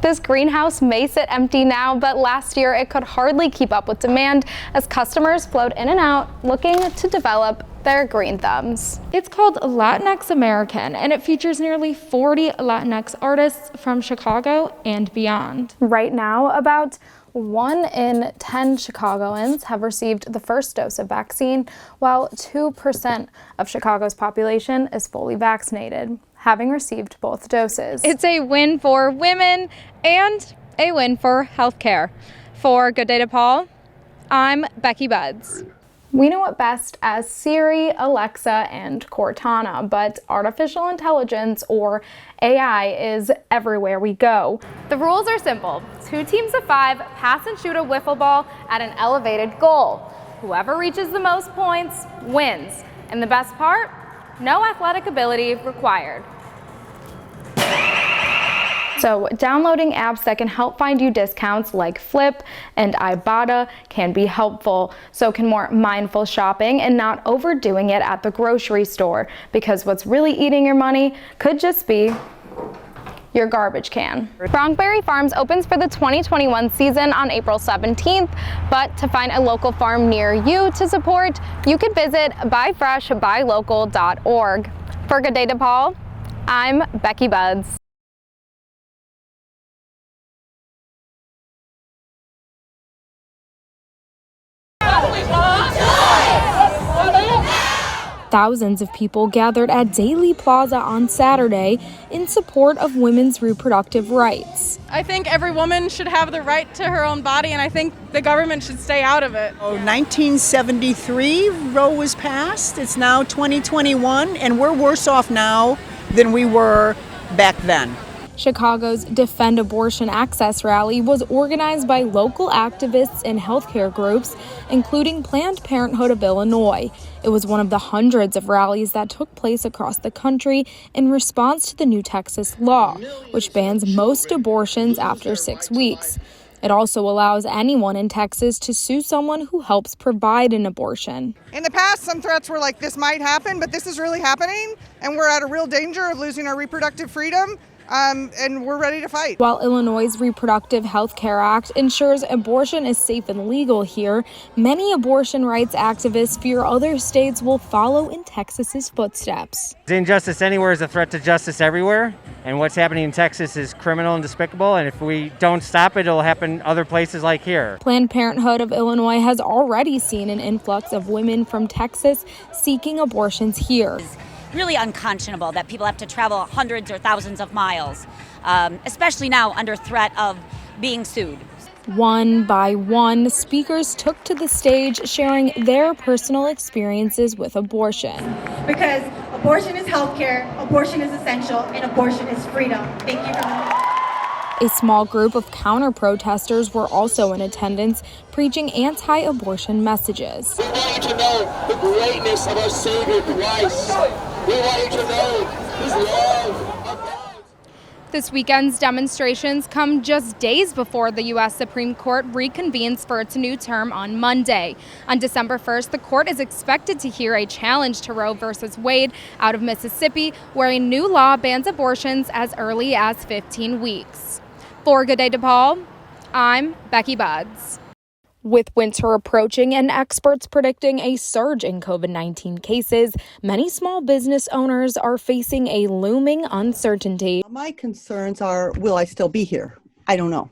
This greenhouse may sit empty now, but last year it could hardly keep up with demand as customers flowed in and out looking to develop their green thumbs. It's called Latinx American, and it features nearly 40 Latinx artists from Chicago and beyond. Right now, about 1 in 10 Chicagoans have received the first dose of vaccine, while 2% of Chicago's population is fully vaccinated, having received both doses. It's a win for women and a win for healthcare. For Good Day DePaul, I'm Becky Budds. We know it best as Siri, Alexa, and Cortana, but artificial intelligence, or AI, is everywhere we go. The rules are simple. 2 teams of 5 pass and shoot a wiffle ball at an elevated goal. Whoever reaches the most points wins. And the best part? No athletic ability required. So downloading apps that can help find you discounts like Flip and Ibotta can be helpful. So can more mindful shopping and not overdoing it at the grocery store, because what's really eating your money could just be your garbage can. Bronxberry Farms opens for the 2021 season on April 17th, but to find a local farm near you to support, you can visit buyfreshbuylocal.org. For Good Day DePaul, I'm Becky Budds. Thousands of people gathered at Daly Plaza on Saturday in support of women's reproductive rights. I think every woman should have the right to her own body, and I think the government should stay out of it. 1973, Roe was passed. It's now 2021, and we're worse off now than we were back then. Chicago's Defend Abortion Access rally was organized by local activists and healthcare groups, including Planned Parenthood of Illinois. It was one of the hundreds of rallies that took place across the country in response to the new Texas law, which bans most abortions after 6 weeks. It also allows anyone in Texas to sue someone who helps provide an abortion. In the past, some threats were like, this might happen, but this is really happening, and we're at a real danger of losing our reproductive freedom. And we're ready to fight. While Illinois' Reproductive Health Care Act ensures abortion is safe and legal here, many abortion rights activists fear other states will follow in Texas's footsteps. Injustice anywhere is a threat to justice everywhere, and what's happening in Texas is criminal and despicable, and if we don't stop it, it'll happen other places like here. Planned Parenthood of Illinois has already seen an influx of women from Texas seeking abortions here. Really unconscionable that people have to travel hundreds or thousands of miles, especially now under threat of being sued. One by one, speakers took to the stage sharing their personal experiences with abortion. Because abortion is healthcare, abortion is essential, and abortion is freedom. Thank you for that. A small group of counter-protesters were also in attendance, preaching anti-abortion messages. We want you to know the greatness of our Savior Christ. We want you to know His love. This weekend's demonstrations come just days before the U.S. Supreme Court reconvenes for its new term on Monday. On December 1st, the court is expected to hear a challenge to Roe v. Wade out of Mississippi, where a new law bans abortions as early as 15 weeks. For Good Day DePaul, I'm Becky Budds. With winter approaching and experts predicting a surge in COVID-19 cases, many small business owners are facing a looming uncertainty. My concerns are, will I still be here? I don't know.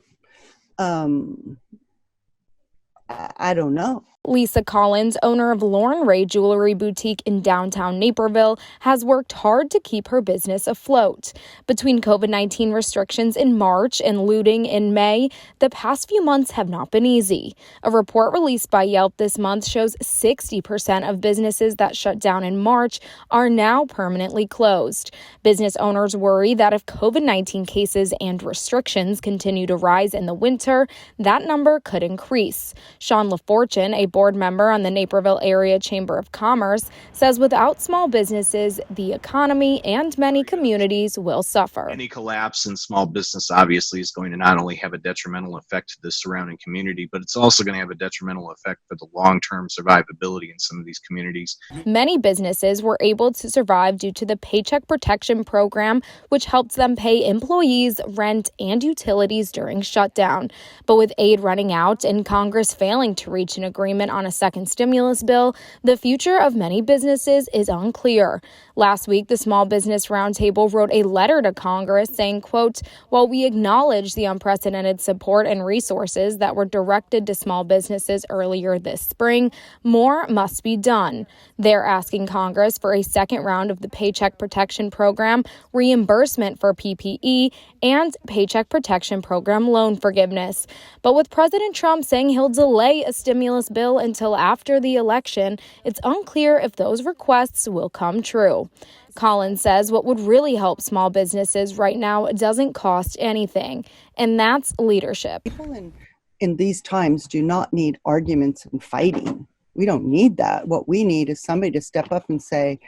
I don't know. Lisa Collins, owner of Lauren Ray Jewelry Boutique in downtown Naperville, has worked hard to keep her business afloat. Between COVID-19 restrictions in March and looting in May, the past few months have not been easy. A report released by Yelp this month shows 60% of businesses that shut down in March are now permanently closed. Business owners worry that if COVID-19 cases and restrictions continue to rise in the winter, that number could increase. Sean LaFortune, a board member on the Naperville Area Chamber of Commerce, says without small businesses, the economy and many communities will suffer. Any collapse in small business obviously is going to not only have a detrimental effect to the surrounding community, but it's also going to have a detrimental effect for the long-term survivability in some of these communities. Many businesses were able to survive due to the Paycheck Protection Program, which helps them pay employees, rent, and utilities during shutdown. But with aid running out and Congress failing to reach an agreement on a second stimulus bill, the future of many businesses is unclear. Last week, the Small Business Roundtable wrote a letter to Congress saying, quote, "While we acknowledge the unprecedented support and resources that were directed to small businesses earlier this spring, more must be done." They're asking Congress for a second round of the Paycheck Protection Program, reimbursement for PPE, and Paycheck Protection Program loan forgiveness. But with President Trump saying he'll delay a stimulus bill until after the election, it's unclear if those requests will come true. Collins says what would really help small businesses right now doesn't cost anything, and that's leadership. People in these times do not need arguments and fighting. We don't need that. What we need is somebody to step up and say,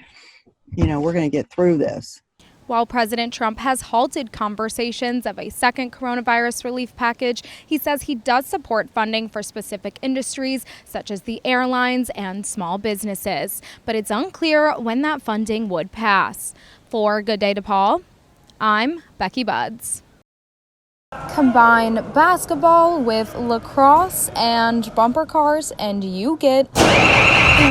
we're going to get through this. While President Trump has halted conversations of a second coronavirus relief package, he says he does support funding for specific industries such as the airlines and small businesses. But it's unclear when that funding would pass. For Good Day DePaul, I'm Becky Budds. Combine basketball with lacrosse and bumper cars and you get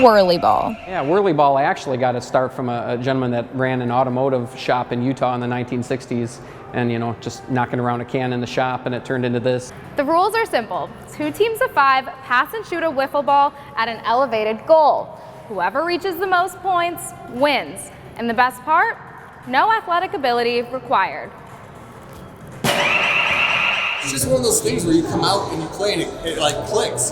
whirly ball. Yeah, whirly ball, I actually got its start from a gentleman that ran an automotive shop in Utah in the 1960s and, just knocking around a can in the shop, and it turned into this. The rules are simple. 2 teams of 5 pass and shoot a wiffle ball at an elevated goal. Whoever reaches the most points wins. And the best part? No athletic ability required. It's just one of those things where you come out and you play and it like clicks,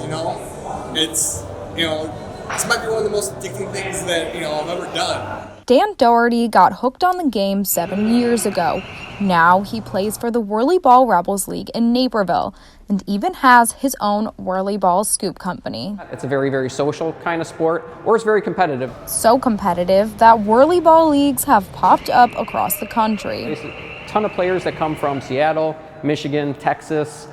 It's, this might be one of the most addicting things that, I've ever done. Dan Doherty got hooked on the game 7 years ago. Now he plays for the Whirly Ball Rebels League in Naperville and even has his own Whirly Ball scoop company. It's a very, very social kind of sport, or it's very competitive. So competitive that Whirly Ball leagues have popped up across the country. There's a ton of players that come from Seattle, Michigan, Texas,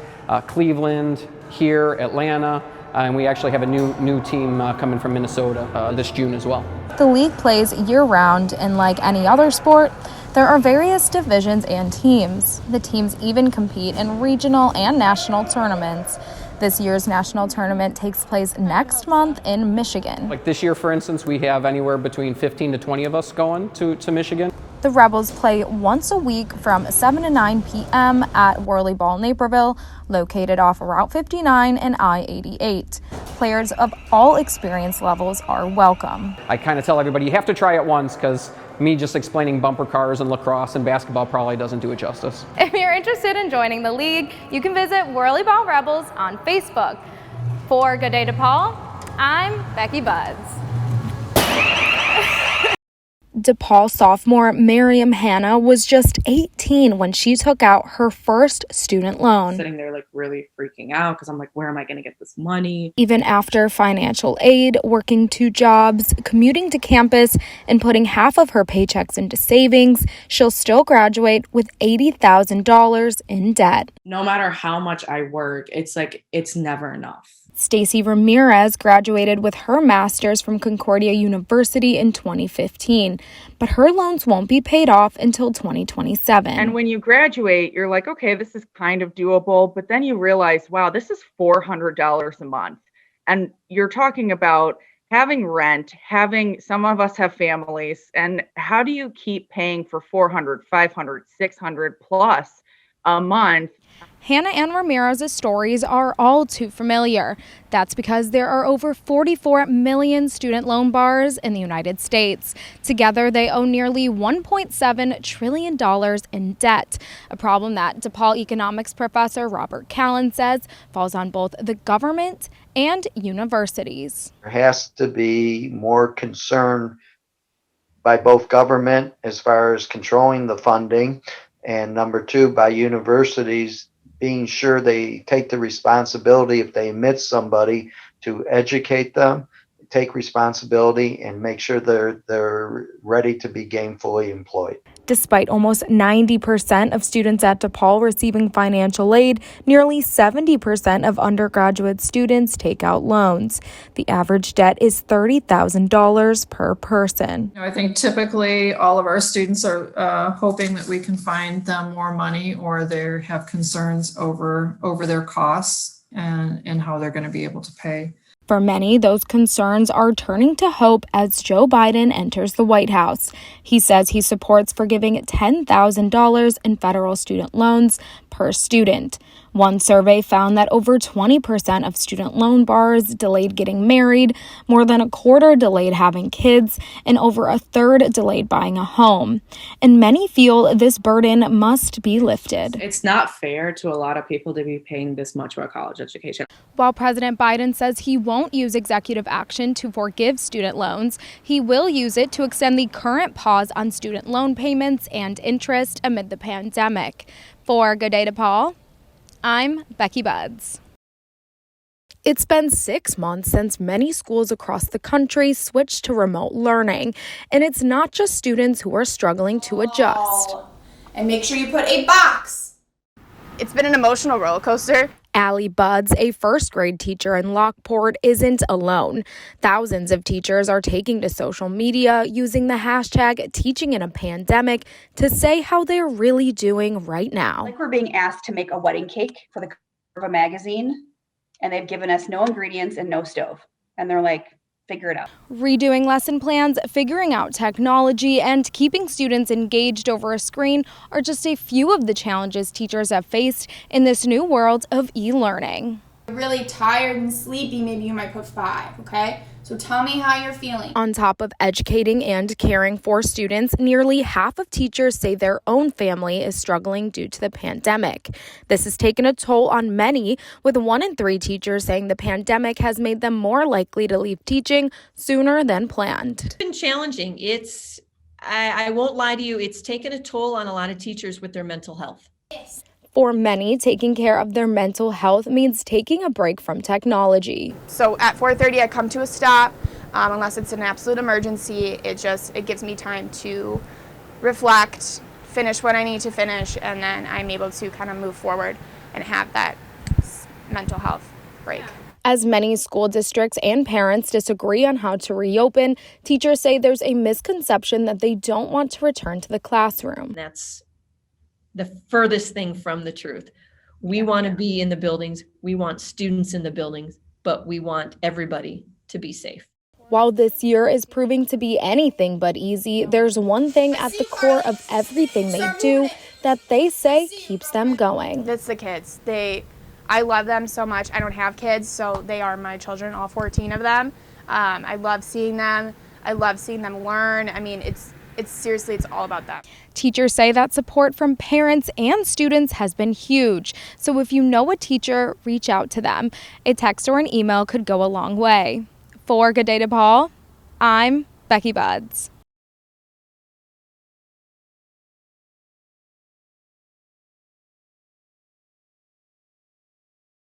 Cleveland, here, Atlanta, and we actually have a new team coming from Minnesota this June as well. The league plays year-round, and like any other sport, there are various divisions and teams. The teams even compete in regional and national tournaments. This year's national tournament takes place next month in Michigan. Like this year, for instance, we have anywhere between 15 to 20 of us going to Michigan. The Rebels play once a week from 7 to 9 p.m. at Whirly Ball Naperville, located off Route 59 and I-88. Players of all experience levels are welcome. I kind of tell everybody you have to try it once, because me just explaining bumper cars and lacrosse and basketball probably doesn't do it justice. If you're interested in joining the league, you can visit Whirly Ball Rebels on Facebook. For Good Day DePaul, I'm Becky Budds. DePaul sophomore Miriam Hanna was just 18 when she took out her first student loan. Sitting there really freaking out because I'm like, where am I going to get this money? Even after financial aid, working 2 jobs, commuting to campus, and putting half of her paychecks into savings, she'll still graduate with $80,000 in debt. No matter how much I work, it's never enough. Stacy Ramirez graduated with her master's from Concordia University in 2015, but her loans won't be paid off until 2027. And when you graduate, you're like, okay, this is kind of doable, but then you realize, wow, this is $400 a month. And you're talking about having rent, some of us have families, and how do you keep paying for $400, $500, $600 plus a month? Hannah and Ramirez's stories are all too familiar. That's because there are over 44 million student loan borrowers in the United States. Together, they owe nearly $1.7 trillion in debt, a problem that DePaul economics professor Robert Callan says falls on both the government and universities. There has to be more concern by both government as far as controlling the funding, and number 2, by universities being sure they take the responsibility if they admit somebody to educate them, take responsibility, and make sure they're ready to be gainfully employed. Despite almost 90% of students at DePaul receiving financial aid, nearly 70% of undergraduate students take out loans. The average debt is $30,000 per person. I think typically all of our students are hoping that we can find them more money, or they have concerns over their costs and how they're going to be able to pay. For many, those concerns are turning to hope as Joe Biden enters the White House. He says he supports forgiving $10,000 in federal student loans per student. One survey found that over 20% of student loan borrowers delayed getting married, more than a quarter delayed having kids, and over a third delayed buying a home. And many feel this burden must be lifted. It's not fair to a lot of people to be paying this much for a college education. While President Biden says he won't use executive action to forgive student loans, he will use it to extend the current pause on student loan payments and interest amid the pandemic. For Good Day DePaul, I'm Becky Budds. It's been 6 months since many schools across the country switched to remote learning, and it's not just students who are struggling to adjust. And make sure you put a box. It's been an emotional roller coaster. Allie Budds, a first grade teacher in Lockport, isn't alone. Thousands of teachers are taking to social media using the hashtag teaching in a pandemic to say how they're really doing right now. Like we're being asked to make a wedding cake for the cover of a magazine, and they've given us no ingredients and no stove. And they're like, figure it out. Redoing lesson plans, figuring out technology, and keeping students engaged over a screen are just a few of the challenges teachers have faced in this new world of e-learning. Really tired and sleepy, maybe you might put 5, okay? So tell me how you're feeling. On top of educating and caring for students, nearly half of teachers say their own family is struggling due to the pandemic. This has taken a toll on many, with 1 in 3 teachers saying the pandemic has made them more likely to leave teaching sooner than planned. It's been challenging. I won't lie to you, it's taken a toll on a lot of teachers with their mental health. Yes. For many, taking care of their mental health means taking a break from technology. So at 4:30, I come to a stop. Unless it's an absolute emergency, it gives me time to reflect, finish what I need to finish, and then I'm able to kind of move forward and have that mental health break. As many school districts and parents disagree on how to reopen, teachers say there's a misconception that they don't want to return to the classroom. That's the furthest thing from the truth. We want to be in the buildings, we want students in the buildings, but we want everybody to be safe. While this year is proving to be anything but easy, there's one thing at the core of everything they do that they say keeps them going. That's the kids. I love them so much. I don't have kids, so they are my children, all 14 of them. I love seeing them. I love seeing them learn. I mean, it's seriously, it's all about that. Teachers say that support from parents and students has been huge. So if you know a teacher, reach out to them. A text or an email could go a long way. For Good Day DePaul, I'm Becky Budds.